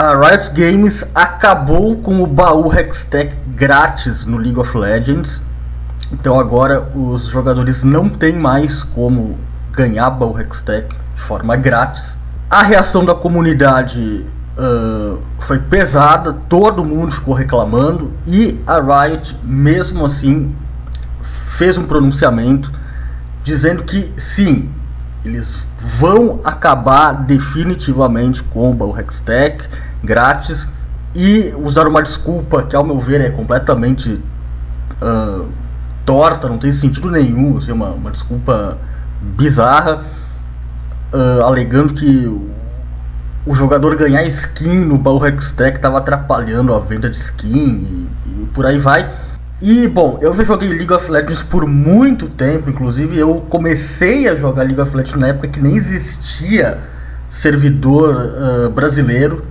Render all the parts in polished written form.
A Riot Games acabou com o baú Hextech grátis no League of Legends. Então agora os jogadores não tem mais como ganhar baú Hextech de forma grátis. A reação da comunidade foi pesada, todo mundo ficou reclamando e a Riot mesmo assim fez um pronunciamento dizendo que sim, eles vão acabar definitivamente com o baú Hextech grátis e usaram uma desculpa que ao meu ver é completamente torta, não tem sentido nenhum, assim, uma desculpa bizarra, alegando que o jogador ganhar skin no baú Hextech estava atrapalhando a venda de skin e por aí vai. E bom, eu já joguei League of Legends por muito tempo, inclusive eu comecei a jogar League of Legends na época que nem existia servidor brasileiro,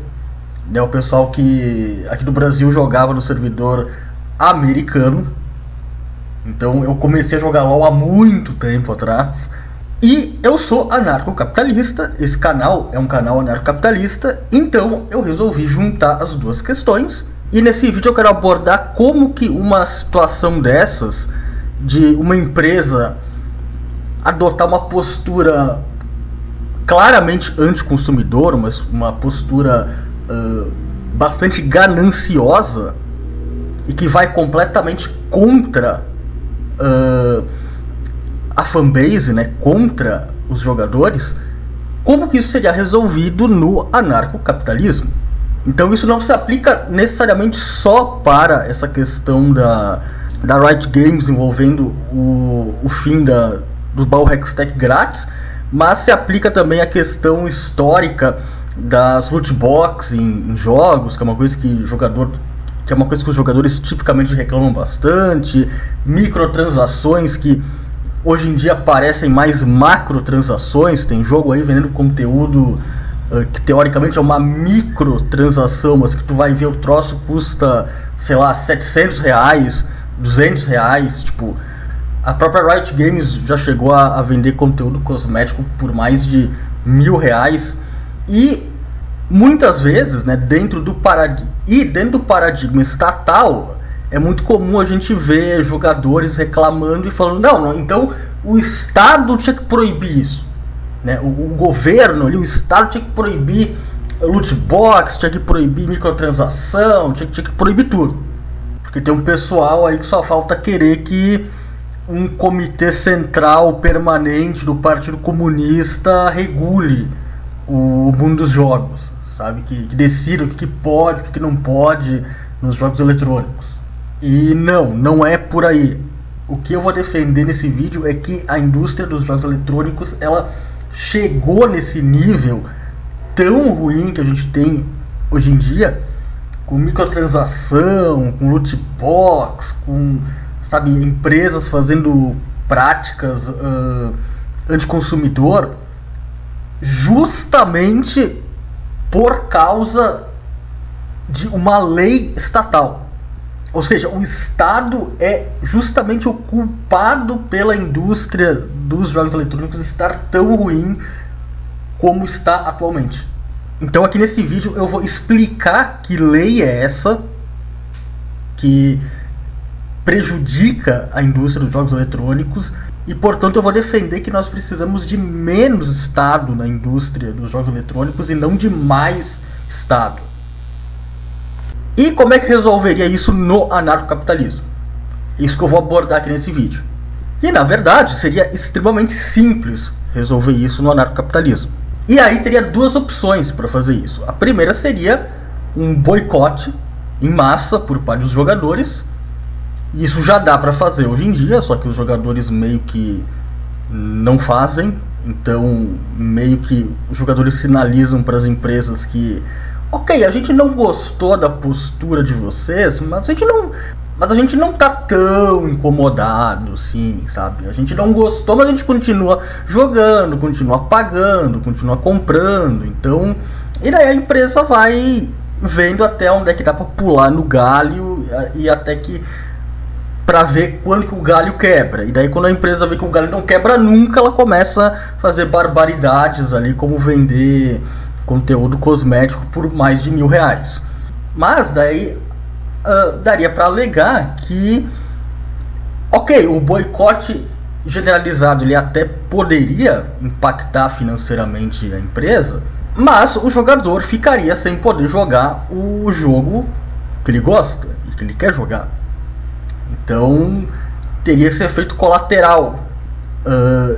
né? O pessoal que aqui do Brasil jogava no servidor americano. Então eu comecei a jogar LoL há muito tempo atrás. E eu sou anarcocapitalista, esse canal é um canal anarcocapitalista, então eu resolvi juntar as duas questões. E nesse vídeo eu quero abordar como que uma situação dessas, de uma empresa adotar uma postura claramente anticonsumidor, uma postura bastante gananciosa e que vai completamente contra a fanbase, né, contra os jogadores, como que isso seria resolvido no anarcocapitalismo? Então isso não se aplica necessariamente só para essa questão da Riot Games envolvendo o fim do baú Hextech grátis, mas se aplica também a questão histórica das loot box em jogos, que é uma coisa que os jogadores tipicamente reclamam bastante, microtransações que hoje em dia parecem mais macrotransações. Tem jogo aí vendendo conteúdo que teoricamente é uma microtransação, mas que tu vai ver o troço custa, sei lá, R$700, R$200. Tipo, a própria Riot Games já chegou a vender conteúdo cosmético por mais de R$1.000. E muitas vezes, né, dentro do paradigma estatal, é muito comum a gente ver jogadores reclamando e falando, não, então o Estado tinha que proibir isso, né? O governo ali, o Estado tinha que proibir loot box, tinha que proibir microtransação, tinha que proibir tudo. Porque tem um pessoal aí que só falta querer que um comitê central permanente do Partido Comunista regule o mundo dos jogos, sabe? Que decida o que pode, o que não pode nos jogos eletrônicos. E não é por aí. O que eu vou defender nesse vídeo é que a indústria dos jogos eletrônicos, ela chegou nesse nível tão ruim que a gente tem hoje em dia, com microtransação, com loot box, com, sabe, empresas fazendo práticas anticonsumidor, justamente por causa de uma lei estatal. Ou seja, o Estado é justamente o culpado pela indústria dos jogos eletrônicos estar tão ruim como está atualmente. Então aqui nesse vídeo eu vou explicar que lei é essa que prejudica a indústria dos jogos eletrônicos e, portanto, eu vou defender que nós precisamos de menos Estado na indústria dos jogos eletrônicos e não de mais Estado. E como é que resolveria isso no anarcocapitalismo? Isso que eu vou abordar aqui nesse vídeo. E na verdade seria extremamente simples resolver isso no anarcocapitalismo. E aí teria duas opções para fazer isso. A primeira seria um boicote em massa por parte dos jogadores. Isso já dá para fazer hoje em dia, só que os jogadores meio que não fazem. Então meio que os jogadores sinalizam para as empresas que ok, a gente não gostou da postura de vocês, mas a gente não tá tão incomodado, assim, sabe? A gente não gostou, mas a gente continua jogando, continua pagando, continua comprando. Então, e daí a empresa vai vendo até onde é que dá pra pular no galho e até que pra ver quando que o galho quebra. E daí quando a empresa vê que o galho não quebra nunca, ela começa a fazer barbaridades ali, como vender conteúdo cosmético por mais de R$1.000. Mas daí daria para alegar que, ok, o boicote generalizado ele até poderia impactar financeiramente a empresa, mas o jogador ficaria sem poder jogar o jogo que ele gosta e que ele quer jogar. Então teria esse efeito colateral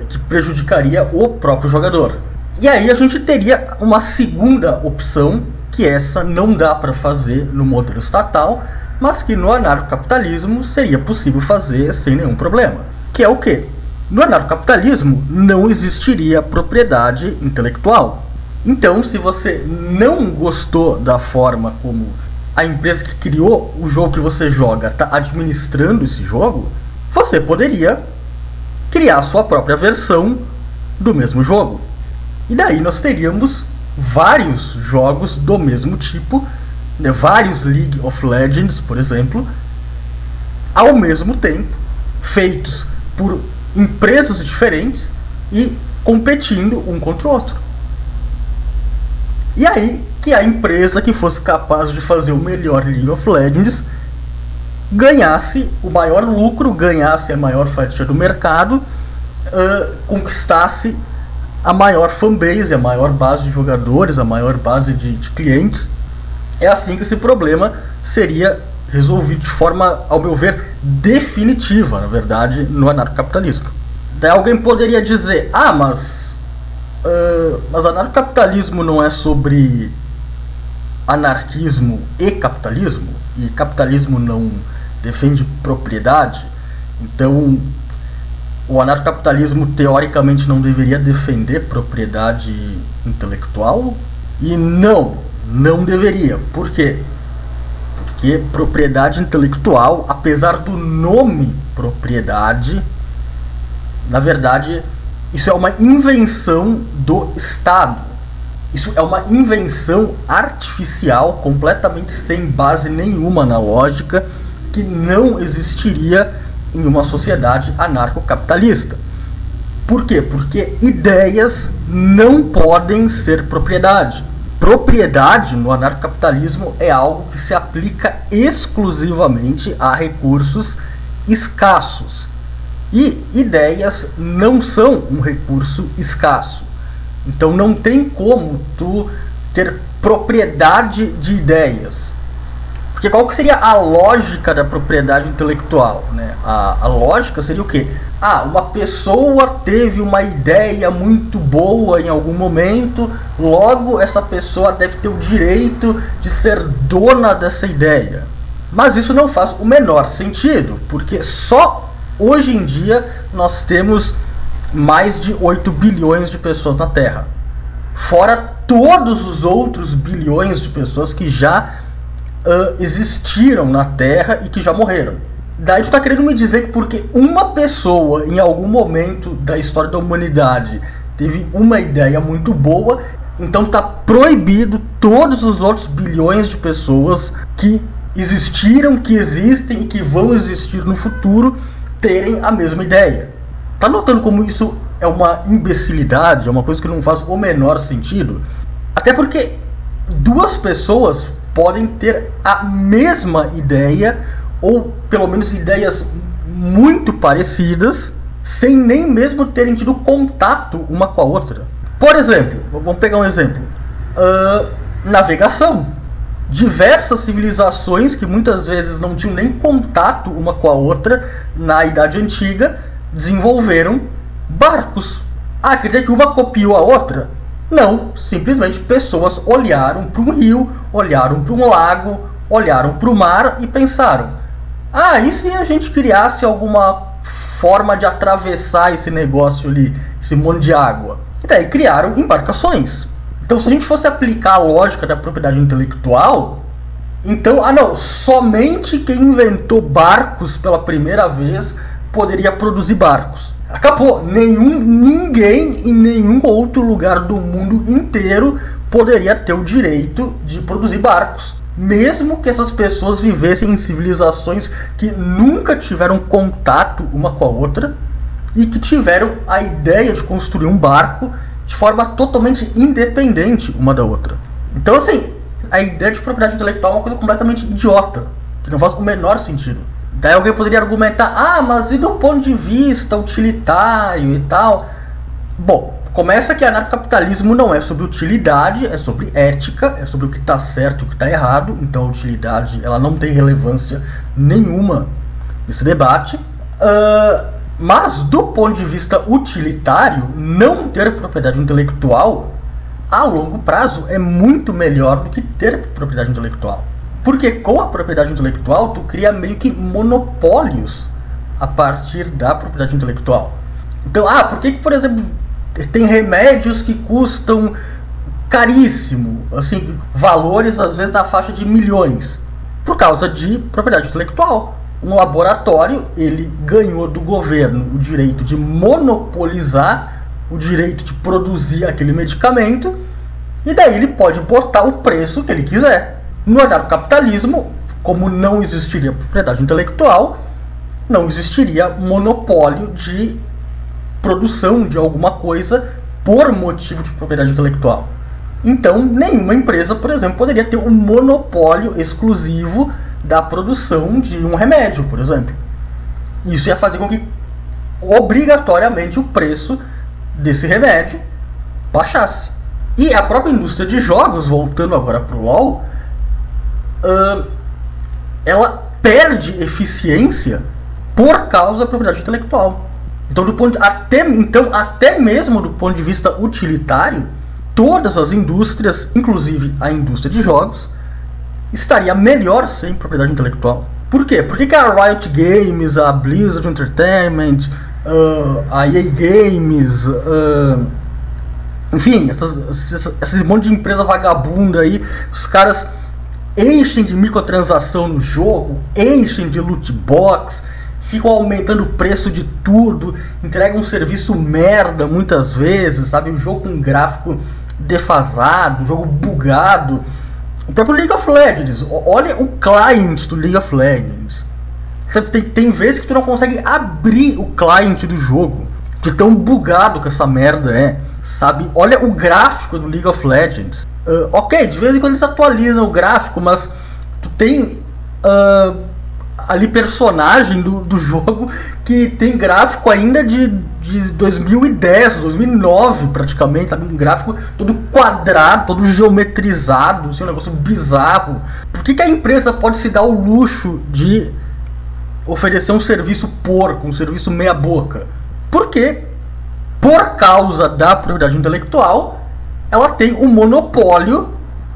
que prejudicaria o próprio jogador. E aí a gente teria uma segunda opção, que essa não dá para fazer no modelo estatal, mas que no anarcocapitalismo seria possível fazer sem nenhum problema. Que é o quê? No anarcocapitalismo não existiria propriedade intelectual. Então, se você não gostou da forma como a empresa que criou o jogo que você joga está administrando esse jogo, você poderia criar sua própria versão do mesmo jogo. E daí nós teríamos vários jogos do mesmo tipo, né, vários League of Legends, por exemplo, ao mesmo tempo, feitos por empresas diferentes e competindo um contra o outro. E aí que a empresa que fosse capaz de fazer o melhor League of Legends ganhasse o maior lucro, ganhasse a maior fatia do mercado, conquistasse a maior fanbase, a maior base de jogadores, a maior base de clientes. É assim que esse problema seria resolvido de forma, ao meu ver, definitiva, na verdade, no anarcocapitalismo. Daí alguém poderia dizer, mas anarcocapitalismo não é sobre anarquismo e capitalismo? E capitalismo não defende propriedade? Então o anarcocapitalismo teoricamente não deveria defender propriedade intelectual? E não deveria. Por quê? Porque propriedade intelectual, apesar do nome propriedade, na verdade, isso é uma invenção do Estado. Isso é uma invenção artificial, completamente sem base nenhuma na lógica, que não existiria em uma sociedade anarcocapitalista. Por quê? Porque ideias não podem ser propriedade. Propriedade no anarcocapitalismo é algo que se aplica exclusivamente a recursos escassos. E ideias não são um recurso escasso. Então não tem como tu ter propriedade de ideias. Porque qual que seria a lógica da propriedade intelectual, né? A lógica seria o quê? Uma pessoa teve uma ideia muito boa em algum momento, logo essa pessoa deve ter o direito de ser dona dessa ideia. Mas isso não faz o menor sentido, porque só hoje em dia nós temos mais de 8 bilhões de pessoas na Terra. Fora todos os outros bilhões de pessoas que já existiram na Terra e que já morreram. Daí tu tá querendo me dizer que porque uma pessoa em algum momento da história da humanidade teve uma ideia muito boa, então tá proibido todos os outros bilhões de pessoas que existiram, que existem e que vão existir no futuro terem a mesma ideia. Tá notando como isso é uma imbecilidade, é uma coisa que não faz o menor sentido? Até porque duas pessoas podem ter a mesma ideia, ou pelo menos ideias muito parecidas, sem nem mesmo terem tido contato uma com a outra. Por exemplo, vamos pegar um exemplo. Navegação. Diversas civilizações que muitas vezes não tinham nem contato uma com a outra na Idade Antiga desenvolveram barcos. Quer dizer que uma copiou a outra? Não, simplesmente pessoas olharam para um rio, olharam para um lago, olharam para o mar e pensaram: e se a gente criasse alguma forma de atravessar esse negócio ali, esse monte de água? E daí criaram embarcações. Então se a gente fosse aplicar a lógica da propriedade intelectual, então, somente quem inventou barcos pela primeira vez poderia produzir barcos. Acabou. Ninguém em nenhum outro lugar do mundo inteiro poderia ter o direito de produzir barcos. Mesmo que essas pessoas vivessem em civilizações que nunca tiveram contato uma com a outra e que tiveram a ideia de construir um barco de forma totalmente independente uma da outra. Então, assim, a ideia de propriedade intelectual é uma coisa completamente idiota, que não faz o menor sentido. Daí alguém poderia argumentar, mas e do ponto de vista utilitário e tal? Bom, começa que anarcocapitalismo não é sobre utilidade, é sobre ética, é sobre o que está certo e o que está errado. Então a utilidade ela não tem relevância nenhuma nesse debate. Mas do ponto de vista utilitário, não ter propriedade intelectual a longo prazo é muito melhor do que ter propriedade intelectual. Porque com a propriedade intelectual tu cria meio que monopólios a partir da propriedade intelectual. Então, por que, por exemplo, tem remédios que custam caríssimo, assim, valores às vezes na faixa de milhões, por causa de propriedade intelectual. Um laboratório, ele ganhou do governo o direito de monopolizar o direito de produzir aquele medicamento, e daí ele pode botar o preço que ele quiser. No anarcocapitalismo, como não existiria propriedade intelectual, não existiria monopólio de produção de alguma coisa por motivo de propriedade intelectual. Então, nenhuma empresa, por exemplo, poderia ter um monopólio exclusivo da produção de um remédio, por exemplo. Isso ia fazer com que, obrigatoriamente, o preço desse remédio baixasse. E a própria indústria de jogos, voltando agora para o LoL, ela perde eficiência por causa da propriedade intelectual. Então, até mesmo do ponto de vista utilitário, todas as indústrias, inclusive a indústria de jogos, estaria melhor sem propriedade intelectual. Por quê? Por que a Riot Games, a Blizzard Entertainment, a EA Games, enfim, esse monte de empresa vagabunda aí, os caras enchem de microtransação no jogo, enchem de loot box, ficam aumentando o preço de tudo, entregam um serviço merda muitas vezes, sabe? Um jogo com gráfico defasado, um jogo bugado. O próprio League of Legends, olha o client do League of Legends. Tem vezes que tu não consegue abrir o client do jogo, de tão bugado que essa merda é, sabe? Olha o gráfico do League of Legends. Ok, de vez em quando eles atualizam o gráfico, mas tu tem ali personagem do jogo que tem gráfico ainda de 2010, 2009 praticamente, sabe? Um gráfico todo quadrado, todo geometrizado, assim, um negócio bizarro. Por que a empresa pode se dar o luxo de oferecer um serviço porco, um serviço meia boca? Porque, por causa da propriedade intelectual, ela tem um monopólio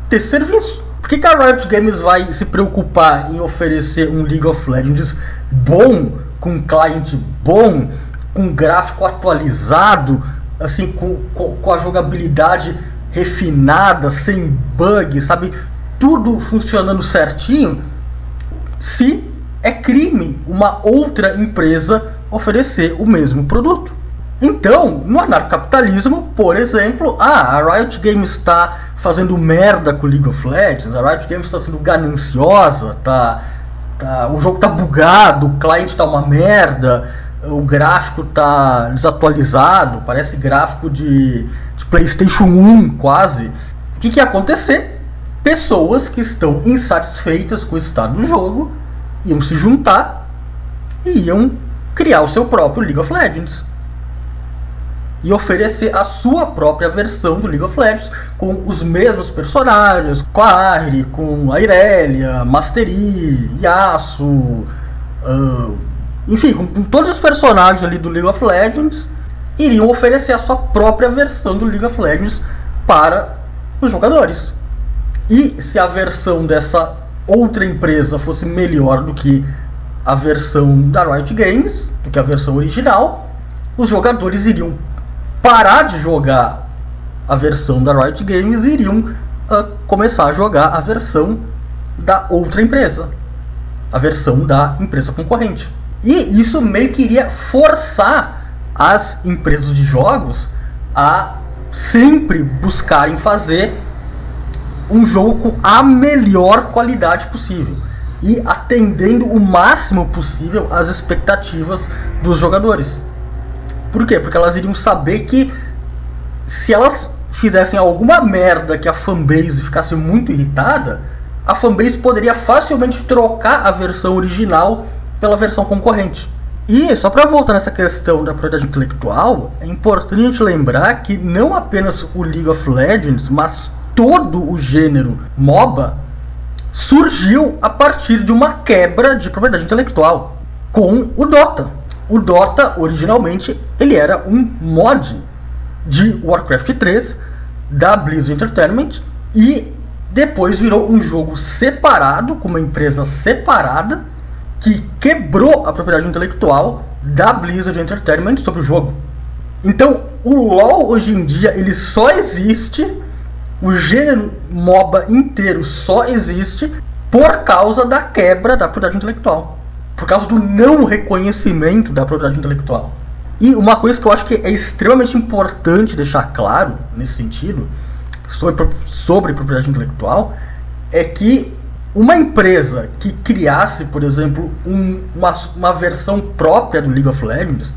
desse serviço. Por que a Riot Games vai se preocupar em oferecer um League of Legends bom, com um client bom, com gráfico atualizado, assim, com a jogabilidade refinada, sem bug, sabe? Tudo funcionando certinho, se é crime uma outra empresa oferecer o mesmo produto? Então, no anarcocapitalismo, por exemplo, a Riot Games está fazendo merda com o League of Legends, a Riot Games está sendo gananciosa, o jogo tá bugado, o cliente tá uma merda, o gráfico tá desatualizado, parece gráfico de PlayStation 1 quase. O que ia acontecer? Pessoas que estão insatisfeitas com o estado do jogo iam se juntar e iam criar o seu próprio League of Legends e oferecer a sua própria versão do League of Legends com os mesmos personagens, com a Ahri, com a Irelia, Master Yi, Yasuo, enfim, com todos os personagens ali do League of Legends, iriam oferecer a sua própria versão do League of Legends para os jogadores. E se a versão dessa outra empresa fosse melhor do que a versão da Riot Games, do que a versão original, os jogadores iriam parar de jogar a versão da Riot Games e iriam começar a jogar a versão da outra empresa, a versão da empresa concorrente. E isso meio que iria forçar as empresas de jogos a sempre buscarem fazer um jogo com a melhor qualidade possível e atendendo o máximo possível às expectativas dos jogadores. Por quê? Porque elas iriam saber que se elas fizessem alguma merda que a fanbase ficasse muito irritada, a fanbase poderia facilmente trocar a versão original pela versão concorrente. E só para voltar nessa questão da propriedade intelectual, é importante lembrar que não apenas o League of Legends, mas todo o gênero MOBA surgiu a partir de uma quebra de propriedade intelectual com o Dota. O Dota, originalmente, ele era um mod de Warcraft 3 da Blizzard Entertainment e depois virou um jogo separado, com uma empresa separada, que quebrou a propriedade intelectual da Blizzard Entertainment sobre o jogo. Então, o LoL hoje em dia ele só existe, o gênero MOBA inteiro só existe por causa da quebra da propriedade intelectual, por causa do não reconhecimento da propriedade intelectual. E uma coisa que eu acho que é extremamente importante deixar claro nesse sentido sobre propriedade intelectual é que uma empresa que criasse, por exemplo, uma versão própria do League of Legends,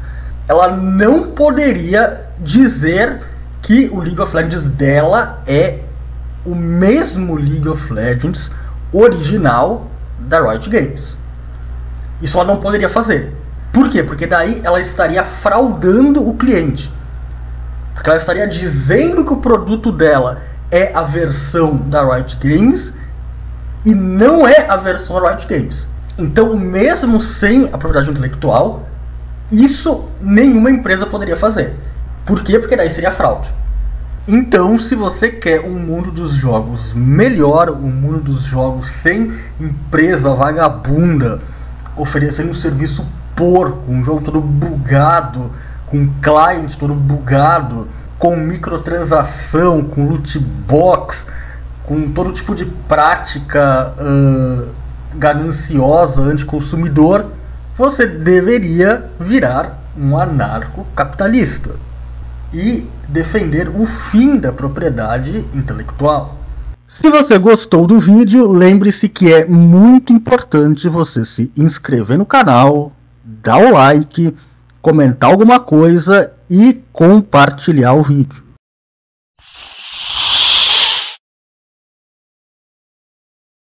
ela não poderia dizer que o League of Legends dela é o mesmo League of Legends original da Riot Games. Isso ela não poderia fazer. Por quê? Porque daí ela estaria fraudando o cliente. Porque ela estaria dizendo que o produto dela é a versão da Riot Games e não é a versão da Riot Games. Então, mesmo sem a propriedade intelectual, isso nenhuma empresa poderia fazer. Por quê? Porque daí seria fraude. Então, se você quer um mundo dos jogos melhor, um mundo dos jogos sem empresa vagabunda, oferecendo um serviço porco, um jogo todo bugado, com um client todo bugado, com microtransação, com loot box, com todo tipo de prática gananciosa, anticonsumidor, você deveria virar um anarcocapitalista e defender o fim da propriedade intelectual. Se você gostou do vídeo, lembre-se que é muito importante você se inscrever no canal, dar o like, comentar alguma coisa e compartilhar o vídeo.